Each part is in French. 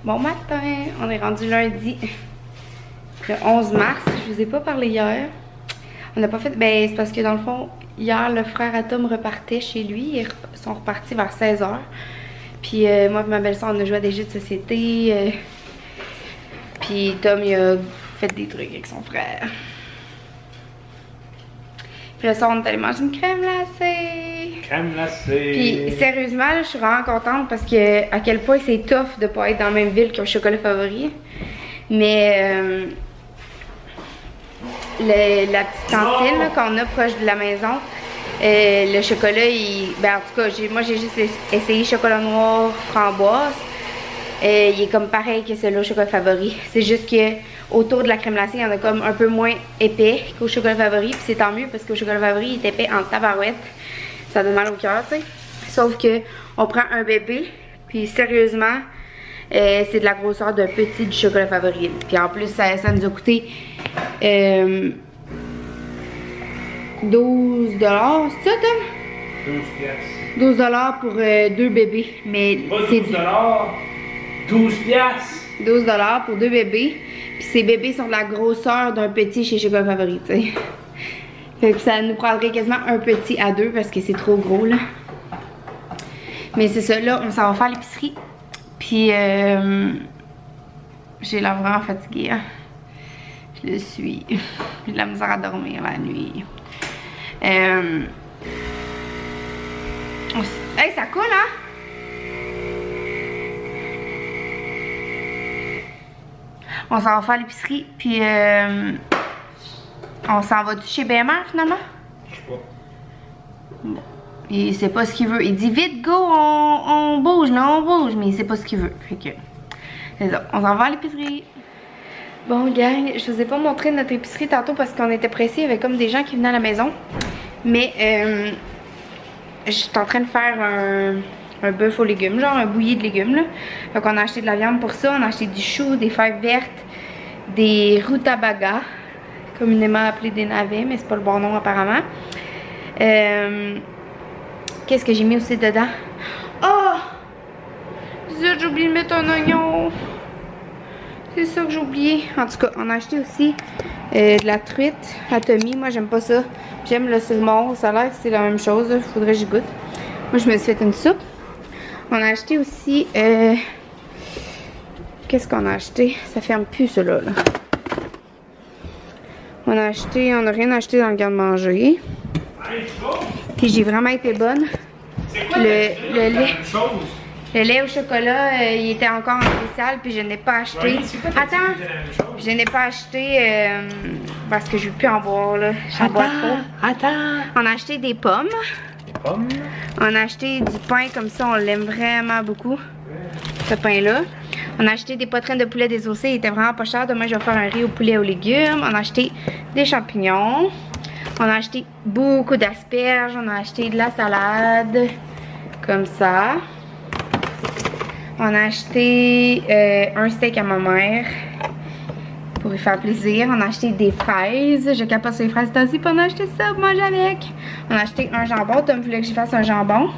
Bon matin, on est rendu lundi, le 11 mars. Je vous ai pas parlé hier. On n'a pas fait. Ben, c'est parce que dans le fond, hier, le frère à Tom repartait chez lui. Ils sont repartis vers 16h. Puis moi et ma belle-sœur, on a joué à des jeux de société. Puis Tom, il a fait des trucs avec son frère. Puis le soir, on est allé manger une crème glacée. Crème glacée. Puis sérieusement, là, je suis vraiment contente parce que à quel point c'est tough de pas être dans la même ville qu'un chocolat favori. Mais la petite cantine qu'on a proche de la maison, le chocolat, ben en tout cas, moi j'ai juste essayé chocolat noir, framboise. Il est comme pareil que celui-là au chocolat favori. C'est juste que autour de la crème glacée, il y en a comme un peu moins épais qu'au chocolat favori. Puis c'est tant mieux parce qu'au chocolat favori, il est épais en tabarouette. Ça donne mal au cœur, tu sais. Sauf que on prend un bébé, puis sérieusement, c'est de la grosseur d'un petit du chocolat favori. Puis en plus, ça nous a coûté 12 $, c'est ça, Tom? 12 piastres. 12 $ pour deux bébés. Mais c'est 12 $, 12 piastres. 12 $ pour deux bébés. Puis ces bébés sont de la grosseur d'un petit chez Chocolat Favori, tu sais. Fait que ça nous prendrait quasiment un petit à deux parce que c'est trop gros, là. Mais c'est ça, là, on s'en va faire l'épicerie. Puis, j'ai l'air vraiment fatiguée, hein. Je le suis. J'ai de la misère à dormir la nuit. Hey, ça coule, hein? On s'en va faire l'épicerie, puis on s'en va-tu chez BMR finalement? Je sais pas. Bon. Il sait pas ce qu'il veut. Il dit vite, go, on bouge, là, on bouge, mais il sait pas ce qu'il veut. Fait que, c'est ça, on s'en va à l'épicerie. Bon, gang, je vous ai pas montré notre épicerie tantôt parce qu'on était pressés. Il y avait comme des gens qui venaient à la maison. Mais, je suis en train de faire un bœuf aux légumes, genre un bouilli de légumes là. Donc on a acheté de la viande pour ça, on a acheté du chou, des fèves vertes, des rutabagas, communément appelés des navets, mais c'est pas le bon nom apparemment. Qu'est-ce que j'ai mis aussi dedans? Oh! Zut, j'ai oublié de mettre un oignon. C'est ça que j'ai oublié. En tout cas, on a acheté aussi de la truite à Tommy. Moi j'aime pas ça. J'aime le saumon. Ça a l'air que c'est la même chose. Il faudrait que j'y goûte. Moi je me suis fait une soupe. On a acheté aussi... qu'est-ce qu'on a acheté? Ça ferme plus, cela, là. On a rien acheté dans le garde-manger. Puis j'ai vraiment été bonne. Le lait au chocolat, il était encore en spécial, puis je n'ai pas acheté. Attends! Je n'ai pas acheté parce que je ne veux plus en boire, là. J'en bois trop. Attends! On a acheté des pommes. Pommes. On a acheté du pain comme ça, on l'aime vraiment beaucoup, ce pain-là. On a acheté des poitrines de poulet désossées, il était vraiment pas cher. Demain, je vais faire un riz au poulet aux légumes. On a acheté des champignons. On a acheté beaucoup d'asperges. On a acheté de la salade, comme ça. On a acheté un steak à ma mère pour lui faire plaisir. On a acheté des fraises. Je capote sur les fraises aussi, puis on a acheté ça pour manger avec. On a acheté un jambon. Tom voulait que je fasse un jambon.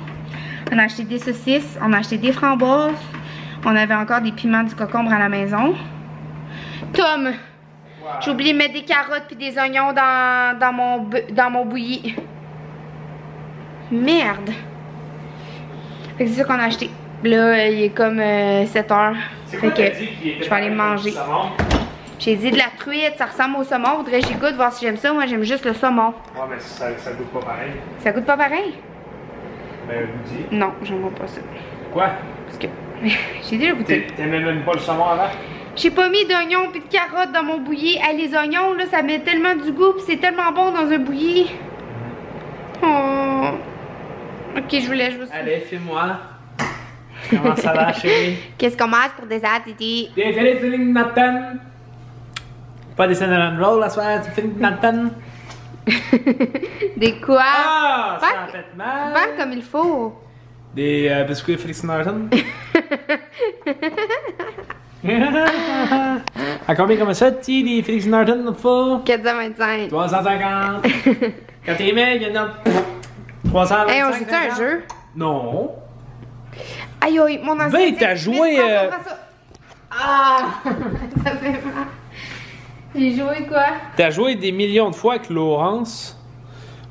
On a acheté des saucisses. On a acheté des framboises. On avait encore des piments du cocombre à la maison. Tom! Wow. J'ai oublié de mettre des carottes puis des oignons dans mon bouilli. Merde! Fait que c'est ça qu'on a acheté. Là, il est comme 7h. Fait que je vais aller manger. J'ai dit de la truite, ça ressemble au saumon. Faudrait que j'y goûte, voir si j'aime ça. Moi, j'aime juste le saumon. Ouais, mais ça goûte pas pareil. Ça goûte pas pareil? Ben, goûtez. Non, j'aime pas ça. Quoi? Parce que j'ai déjà goûté. T'aimais même pas le saumon avant? J'ai pas mis d'oignons pis de carottes dans mon bouilli. Ah, les oignons, là, ça met tellement du goût pis c'est tellement bon dans un bouilli. Oh. Ok, je vous laisse. Allez, fais-moi. Comment ça va, chérie? Qu'est-ce qu'on mange pour dessert, Titi? Des filling Nathan. Pas des cinnamon rolls la soirée, du filling Nathan. Des quoi? Ah, ça a fait mal. Pas comme il faut. Des biscuits Félix Norton. À combien comme ça, tu des Félix Norton, il faut? 425. 350. Quand t'es maigre, il y en a 325. Hey, on joue-tu un jeu? Non. Aïe aïe, mon ancien. Ben, t'as joué. Prends ça. Ah! Ça fait mal. J'ai joué quoi? T'as joué des millions de fois avec Laurence.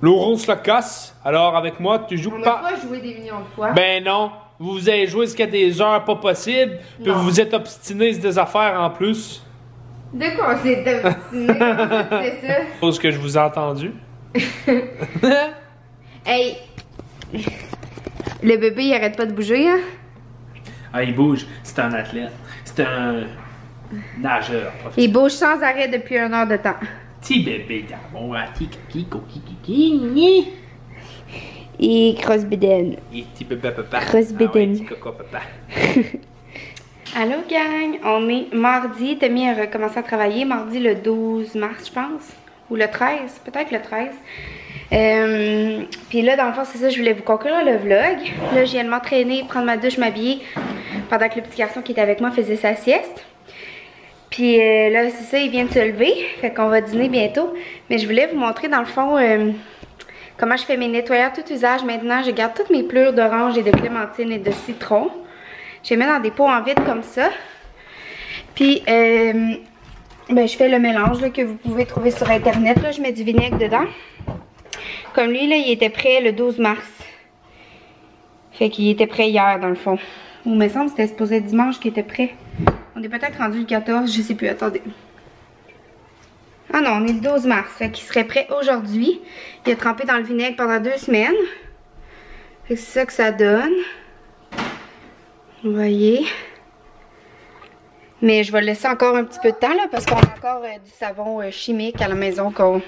Laurence Lacasse. Alors, avec moi, tu joues On pas. n'a pas joué des millions de fois. Ben non. Vous avez joué jusqu'à des heures pas possibles. Puis Non. vous vous êtes obstiné sur des affaires en plus. De quoi on s'est obstiné? C'est ça? Chose que je vous ai entendu. Hey! Le bébé, il arrête pas de bouger, hein? Ah, il bouge. C'est un athlète. C'est un nageur. Il bouge sans arrêt depuis 1 heure de temps. Petit bébé d'amour. Kiki. Et cross-bédaine. Et petit bébé papa. Cross-bédaine. Petit coco papa. Allô, gang! On est mardi. Tammy a recommencé à travailler. Mardi le 12 mars, je pense. Ou le 13. Peut-être le 13. Puis là, dans le fond, c'est ça, je voulais vous conclure le vlog. Là, je viens de m'entraîner, prendre ma douche, m'habiller, pendant que le petit garçon qui était avec moi faisait sa sieste. Puis là, c'est ça, il vient de se lever, fait qu'on va dîner bientôt. Mais je voulais vous montrer, dans le fond, comment je fais mes nettoyeurs tout usage maintenant. Je garde toutes mes plures d'orange et de clémentine et de citron. Je les mets dans des pots en vide comme ça. Puis, ben, je fais le mélange là, que vous pouvez trouver sur Internet. Là, je mets du vinaigre dedans. Comme lui, là, il était prêt le 12 mars. Fait qu'il était prêt hier, dans le fond. Ou, il me semble que c'était supposé être dimanche qu'il était prêt. On est peut-être rendu le 14, je sais plus, attendez. Ah non, on est le 12 mars. Fait qu'il serait prêt aujourd'hui. Il a trempé dans le vinaigre pendant 2 semaines. Fait que c'est ça que ça donne. Vous voyez. Mais je vais le laisser encore un petit peu de temps, là, parce qu'on a encore du savon chimique à la maison qu'on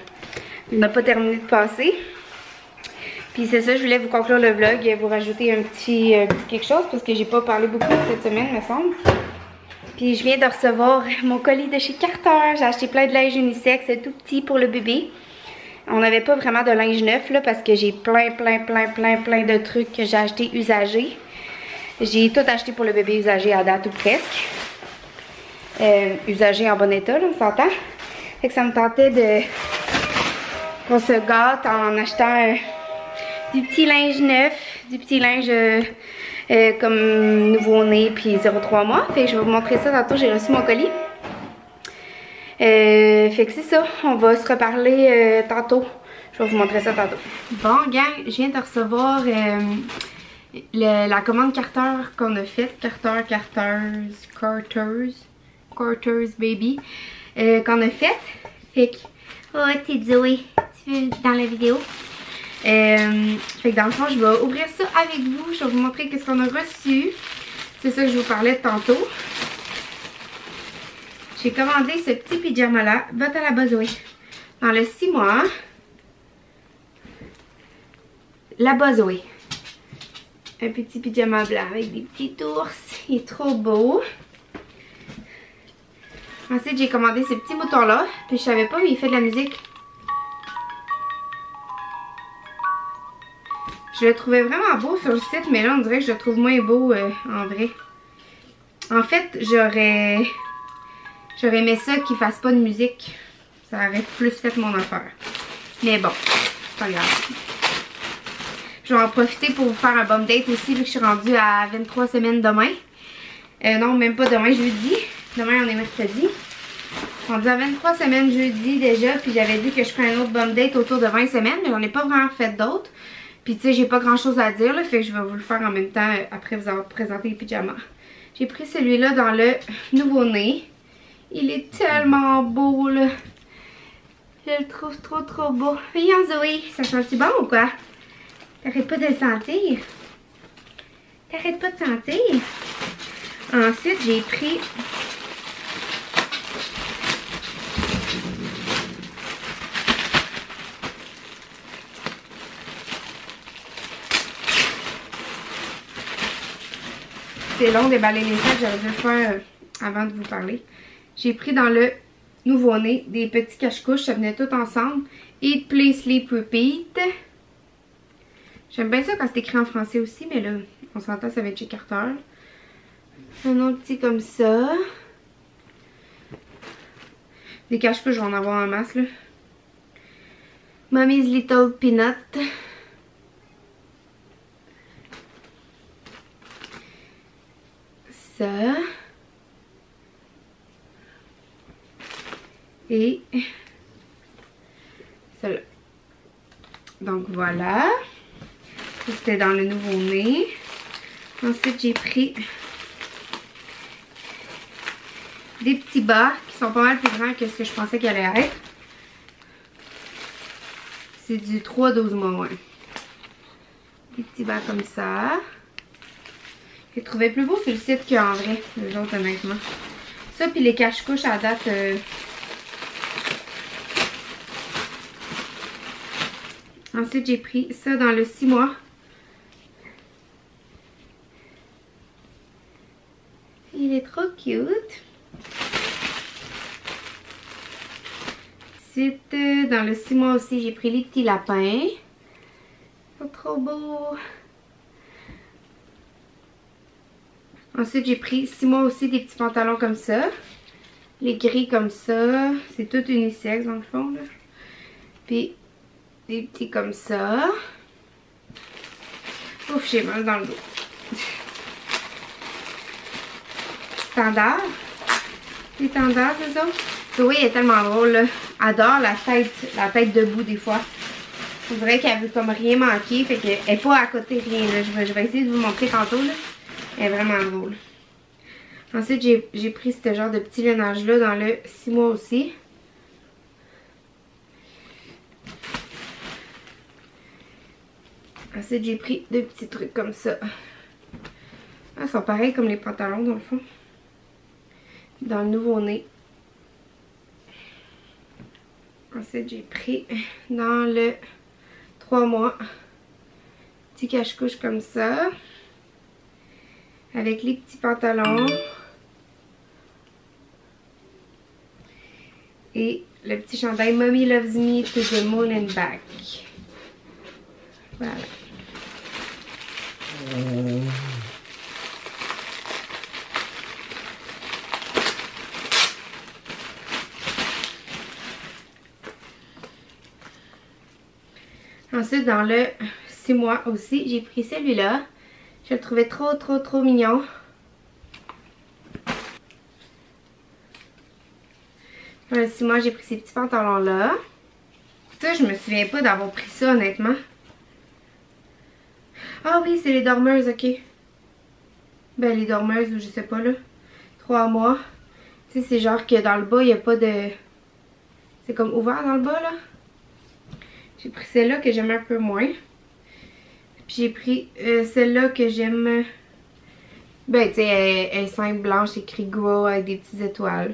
n'a pas terminé de passer. Puis c'est ça, je voulais vous conclure le vlog et vous rajouter un petit quelque chose parce que j'ai pas parlé beaucoup cette semaine, me semble. Puis je viens de recevoir mon colis de chez Carter. J'ai acheté plein de linge unisexe, tout petit pour le bébé. On n'avait pas vraiment de linge neuf là parce que j'ai plein de trucs que j'ai acheté usagés. J'ai tout acheté pour le bébé usagé à date ou presque. Usagé en bon état, là, on s'entend. Fait que ça me tentait de qu'on se gâte en achetant du petit linge neuf, du petit linge comme nouveau-né puis 0,3 mois. Fait que je vais vous montrer ça tantôt, j'ai reçu mon colis. Fait que c'est ça, on va se reparler tantôt. Je vais vous montrer ça tantôt. Bon gang, je viens de recevoir la commande Carter qu'on a faite. Carter's baby qu'on a faite. Fait que, oh t'es Zoé, tu veux dans la vidéo. Fait que dans le fond, je vais ouvrir ça avec vous. Je vais vous montrer qu'est-ce qu'on a reçu. C'est ça que je vous parlais tantôt. J'ai commandé ce petit pyjama-là. Va-t'en là-bas, Zoé. Dans le 6 mois. Là-bas, Zoé. Un petit pyjama blanc avec des petits ours. Il est trop beau. Ensuite, j'ai commandé ce petit mouton-là. Puis je savais pas, mais il fait de la musique. Je le trouvais vraiment beau sur le site, mais là, on dirait que je le trouve moins beau en vrai. En fait, j'aurais aimé ça qu'il fasse pas de musique. Ça aurait plus fait mon affaire. Mais bon, c'est pas grave. Je vais en profiter pour vous faire un bum date aussi, vu que je suis rendue à 23 semaines demain. Non, même pas demain, jeudi. Demain, on est mercredi. Je suis rendue à 23 semaines jeudi déjà, puis j'avais dit que je ferais un autre bum date autour de 20 semaines, mais j'en ai pas vraiment fait d'autres. Puis tu sais, j'ai pas grand chose à dire, là, fait que je vais vous le faire en même temps après vous avoir présenté les pyjamas. J'ai pris celui-là dans le nouveau-né. Il est tellement beau, là. Je le trouve trop beau. Voyons, Zoé, ça sent-tu bon ou quoi? T'arrêtes pas de le sentir? T'arrêtes pas de sentir? Ensuite, j'ai pris... C'est long déballer les sacs, j'aurais dû le faire avant de vous parler. J'ai pris dans le nouveau-né des petits cache-couches, ça venait tout ensemble. Eat, Play, Sleep, Repeat. J'aime bien ça quand c'est écrit en français aussi, mais là, on s'entend, ça va être chez Carter. Un autre petit comme ça. Des cache-couches, je vais en avoir en masse, là. Mommy's Little Peanut. ça. Et celle-là. Donc voilà. C'était dans le nouveau-né. Ensuite, j'ai pris des petits bas qui sont pas mal plus grands que ce que je pensais qu'ils allaient être. C'est du 3-12 mois, ouais. Des petits bas comme ça. J'ai trouvé plus beau sur le site qu'en vrai, les autres, honnêtement. Ça, puis les cache-couches à date. Ensuite, j'ai pris ça dans le 6 mois. Il est trop cute. Ensuite, dans le 6 mois aussi, j'ai pris les petits lapins. C'est trop beau. Ensuite, j'ai pris 6 mois aussi des petits pantalons comme ça. Les gris comme ça. C'est tout unisexe dans le fond, là. Puis, des petits comme ça. Ouf, j'ai mal dans le dos. Standard. Les standards, c'est ça? Zoé est tellement drôle, là. Adore la tête debout des fois. C'est vrai qu'elle veut comme rien manquer, fait qu'elle est pas à côté de rien, là. Je vais essayer de vous montrer tantôt, là. Elle est vraiment drôle. Ensuite, j'ai pris ce genre de petit lainage-là dans le 6 mois aussi. Ensuite, j'ai pris deux petits trucs comme ça. Ah, ils sont pareils comme les pantalons, dans le fond. Dans le nouveau-né. Ensuite, j'ai pris dans le 3 mois. Petit cache-couche comme ça. Avec les petits pantalons. Et le petit chandail Mommy Loves Me to the Moon and Back. Voilà. Ensuite, dans le 6 mois aussi, j'ai pris celui-là. Je le trouvais trop mignon. Dans le 6 mois, j'ai pris ces petits pantalons-là. Ça, je me souviens pas d'avoir pris ça, honnêtement. Ah oui, c'est les dormeuses, ok. Ben, les dormeuses, ou je sais pas, là. 3 mois. Tu sais, c'est genre que dans le bas, il n'y a pas de... C'est comme ouvert dans le bas, là. J'ai pris celle-là que j'aime un peu moins. Puis j'ai pris celle-là que j'aime... Ben, tu sais, elle est simple, blanche, écrit Grow avec des petites étoiles.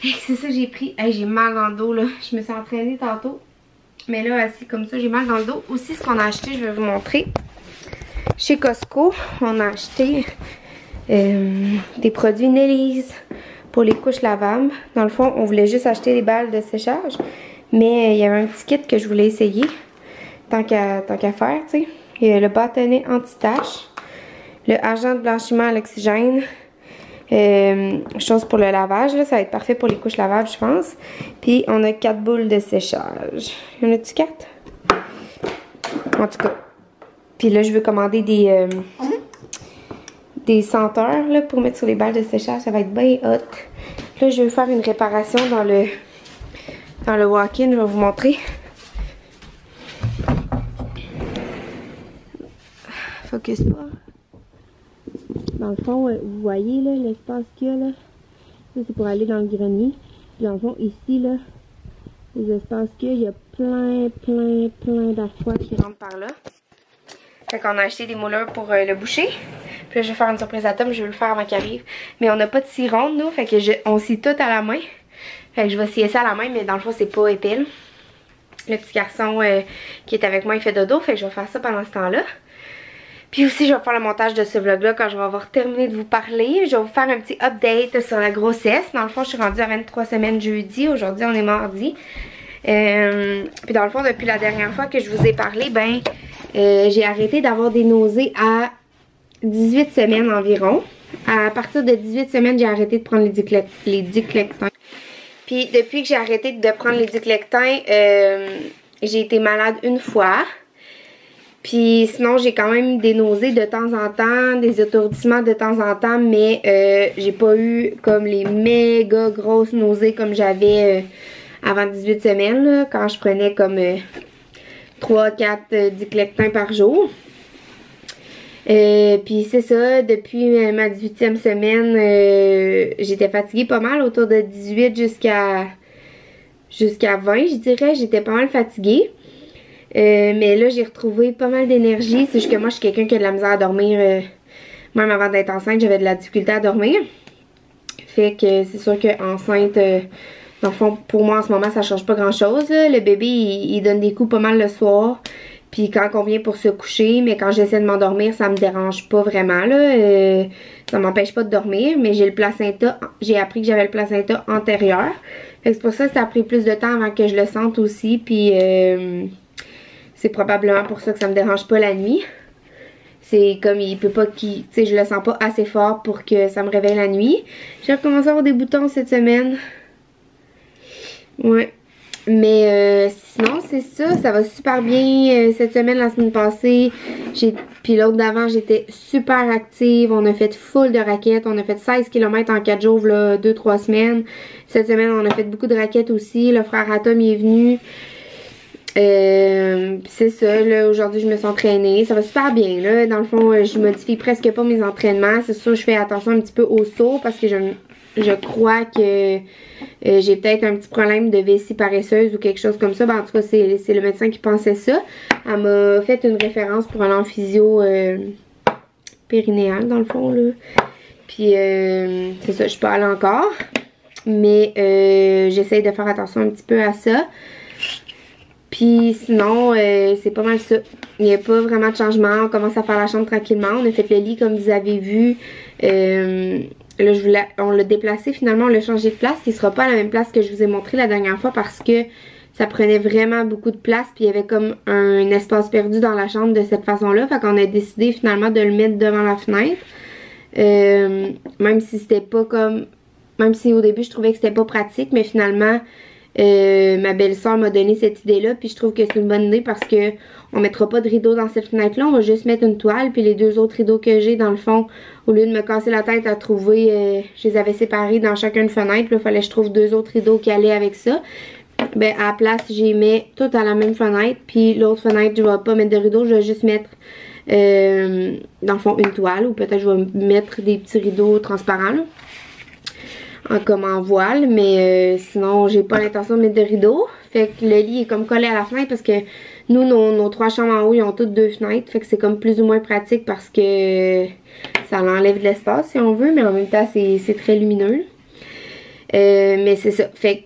C'est ça que j'ai pris. Hey, j'ai mal dans le dos, là. Je me suis entraînée tantôt. Mais là, assis comme ça, j'ai mal dans le dos. Aussi, ce qu'on a acheté, je vais vous montrer. Chez Costco, on a acheté des produits Nelly's pour les couches lavables. Dans le fond, on voulait juste acheter des balles de séchage. Mais il y avait un petit kit que je voulais essayer. Tant qu'à faire, tu sais. Il y a le bâtonnet anti-tache. Le agent de blanchiment à l'oxygène. Chose pour le lavage, là, ça va être parfait pour les couches lavables, je pense. Puis on a 4 boules de séchage. Y en a-tu 4? En tout cas. Puis là, je veux commander des senteurs là, pour mettre sur les balles de séchage. Ça va être bien hot. Là, je vais faire une réparation dans le walk-in. Je vais vous montrer. Focus pas. Dans le fond, vous voyez là l'espace qu'il y a là. Ça, c'est pour aller dans le grenier. Puis dans le fond, ici là, les espaces qu'il y a, il y a plein d'air froid qui rentrent par là. Fait qu'on a acheté des mouleurs pour le boucher. Puis là, je vais faire une surprise à Tom, je vais le faire avant qu'il arrive. Mais on n'a pas de scie ronde, nous. Fait que on scie tout à la main. Fait que je vais scier ça à la main, mais dans le fond, c'est pas épais. Le petit garçon qui est avec moi, il fait dodo. Fait que je vais faire ça pendant ce temps-là. Puis aussi, je vais faire le montage de ce vlog-là quand je vais avoir terminé de vous parler. Je vais vous faire un petit update sur la grossesse. Dans le fond, je suis rendue à 23 semaines jeudi. Aujourd'hui, on est mardi. Puis dans le fond, depuis la dernière fois que je vous ai parlé, ben, j'ai arrêté d'avoir des nausées à 18 semaines environ. À partir de 18 semaines, j'ai arrêté de prendre les Diclectins. Puis depuis que j'ai arrêté de prendre les Diclectins, j'ai été malade une fois. Puis sinon, j'ai quand même des nausées de temps en temps, des étourdissements de temps en temps, mais j'ai pas eu comme les méga grosses nausées comme j'avais avant 18 semaines, là, quand je prenais comme 3-4 diclectins par jour. Puis c'est ça, depuis ma 18e semaine, j'étais fatiguée pas mal, autour de 18 jusqu'à 20, je dirais. J'étais pas mal fatiguée. Mais là, j'ai retrouvé pas mal d'énergie. C'est juste que moi, je suis quelqu'un qui a de la misère à dormir. Même avant d'être enceinte, j'avais de la difficulté à dormir. Fait que c'est sûr qu'enceinte, dans le fond, pour moi, en ce moment, ça change pas grand-chose. Le bébé, il donne des coups pas mal le soir. Puis quand on vient pour se coucher, mais quand j'essaie de m'endormir, ça me dérange pas vraiment, là. Ça m'empêche pas de dormir, mais j'ai le placenta, j'ai appris que j'avais le placenta antérieur. Fait que c'est pour ça que ça a pris plus de temps avant que je le sente aussi. Puis c'est probablement pour ça que ça me dérange pas la nuit. C'est comme il peut pas tu sais, je le sens pas assez fort pour que ça me réveille la nuit. J'ai recommencé à avoir des boutons cette semaine. Ouais. Mais sinon, c'est ça. Ça va super bien cette semaine, la semaine passée. Puis l'autre d'avant, j'étais super active. On a fait full de raquettes. On a fait 16 km en 4 jours, là, 2-3 semaines. Cette semaine, on a fait beaucoup de raquettes aussi. Le frère Atom, il est venu. C'est ça, là, aujourd'hui je me suis entraînée, ça va super bien, là, dans le fond je modifie presque pas mes entraînements, c'est sûr je fais attention un petit peu au saut parce que je crois que j'ai peut-être un petit problème de vessie paresseuse ou quelque chose comme ça, ben, en tout cas c'est le médecin qui pensait ça, elle m'a fait une référence pour aller en physio périnéale dans le fond, là, puis c'est ça, je suis pas allée encore, mais j'essaye de faire attention un petit peu à ça. Puis sinon, c'est pas mal ça. Il n'y a pas vraiment de changement. On commence à faire la chambre tranquillement. On a fait le lit comme vous avez vu. Là, on l'a déplacé finalement. On l'a changé de place. Il sera pas à la même place que je vous ai montré la dernière fois parce que ça prenait vraiment beaucoup de place. Puis il y avait comme un espace perdu dans la chambre de cette façon-là. Fait qu'on a décidé finalement de le mettre devant la fenêtre. Même si c'était pas comme... Même si au début je trouvais que c'était pas pratique. Mais finalement... ma belle-sœur m'a donné cette idée-là, puis je trouve que c'est une bonne idée parce que on mettra pas de rideau dans cette fenêtre-là, on va juste mettre une toile, puis les deux autres rideaux que j'ai dans le fond, au lieu de me casser la tête à trouver, je les avais séparés dans chacune fenêtre, il fallait que je trouve deux autres rideaux qui allaient avec ça. Ben à la place, j'y mets tout à la même fenêtre, puis l'autre fenêtre, je vais pas mettre de rideau, je vais juste mettre dans le fond une toile, ou peut-être je vais mettre des petits rideaux transparents là. Comme en voile, mais sinon j'ai pas l'intention de mettre de rideaux. Fait que le lit est comme collé à la fenêtre parce que nous, nos 3 chambres en haut, ils ont toutes 2 fenêtres. Fait que c'est comme plus ou moins pratique parce que ça enlève de l'espace si on veut, mais en même temps c'est très lumineux. Mais c'est ça. Fait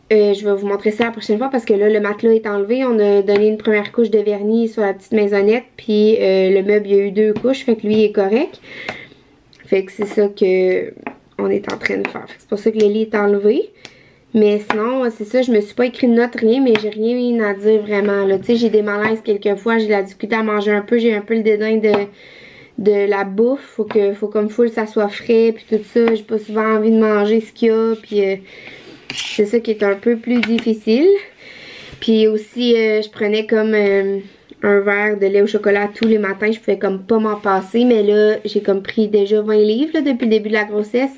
que je vais vous montrer ça la prochaine fois parce que là le matelas est enlevé. On a donné une première couche de vernis sur la petite maisonnette, puis le meuble il y a eu 2 couches, fait que lui il est correct. Fait que c'est ça que... on est en train de faire. C'est pour ça que le lit est enlevé. Mais sinon, c'est ça, je me suis pas écrit de note, rien, mais j'ai rien à dire vraiment. Tu sais, j'ai des malaises quelquefois, j'ai de la difficulté à manger un peu, j'ai un peu le dédain de la bouffe. Faut comme full ça soit frais, puis tout ça. J'ai pas souvent envie de manger ce qu'il y a, puis c'est ça qui est un peu plus difficile. Puis aussi, je prenais comme... un verre de lait au chocolat tous les matins, je pouvais comme pas m'en passer, mais là j'ai comme pris déjà 20 livres là, depuis le début de la grossesse,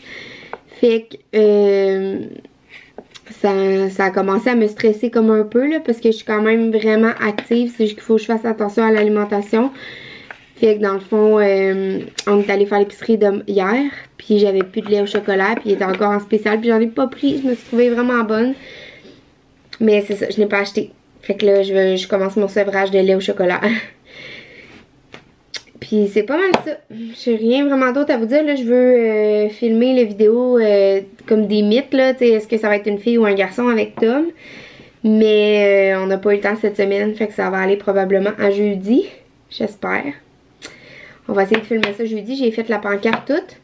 fait que ça a commencé à me stresser comme un peu là, parce que je suis quand même vraiment active, c'est juste qu'il faut que je fasse attention à l'alimentation. Fait que dans le fond, on est allé faire l'épicerie hier, puis j'avais plus de lait au chocolat, puis il était encore en spécial, puis j'en ai pas pris, je me suis trouvée vraiment bonne, mais c'est ça, je n'ai pas acheté. Fait que là, je commence mon sevrage de lait au chocolat. Puis c'est pas mal ça. J'ai rien vraiment d'autre à vous dire. Là, je veux filmer les vidéos comme des mythes. Là, est-ce que ça va être une fille ou un garçon avec Tom? Mais on n'a pas eu le temps cette semaine. Fait que ça va aller probablement à jeudi. J'espère. On va essayer de filmer ça jeudi. J'ai fait la pancarte toute.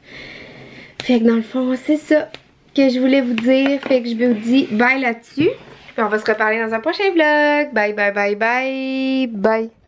Fait que dans le fond, c'est ça que je voulais vous dire. Fait que je vous dis bye là-dessus. Puis on va se reparler dans un prochain vlog. Bye, bye, bye, bye. Bye.